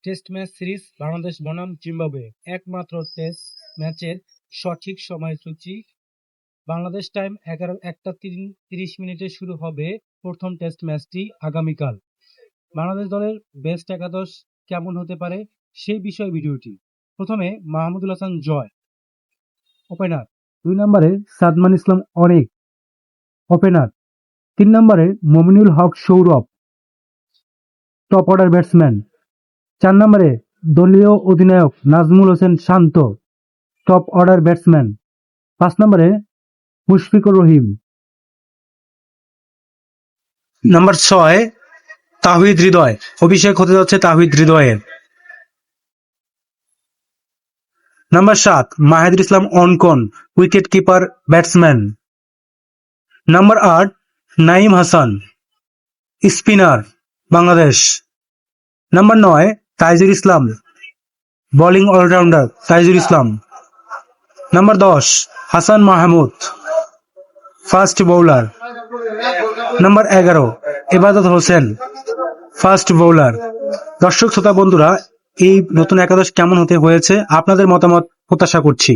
Test match series Bangladesh বনাম Zimbabwe একমাত্র test ম্যাচের সঠিক সময়সূচি বাংলাদেশ টাইম ১:৩০ শুরু হবে প্রথম টেস্ট ম্যাচটি আগামীকাল। বাংলাদেশ দলের বেস্ট একাদশ কেমন হতে পারে সেই বিষয়ে ভিডিওটি। প্রথমে মাহমুদুল হাসান জয় ওপেনার, 2 নম্বরে সাদমান ইসলাম অনেক ওপেনার, 3 নম্বরে Mominul Haque Sourav top order batsman, 4 নম্বরে দলীয় অধিনায়ক নাজমুল হোসেন শান্ত টপ অর্ডার ব্যাটসম্যান, 5 নম্বরে মুশফিকুর রহিম, নাম্বার 6 তাওহিদ হৃদয়, অভিষেক হতে যাচ্ছে তাওহিদ হৃদয়ের, number 7 Mahidul Islam Ankon wicket keeper batsman, number 8 Naim Hasan spinner Bangladesh, number 9 Taijul Islam bowling allrounder Taijul Islam, number 10 Hasan Mahmud fast bowler, number 11 Ebadot Hossain fast bowler. দর্শক শ্রোতা বন্ধুরা, এই নতুন একাদশ কেমন হতে হয়েছে আপনাদের মতামত প্রত্যাশা করছি।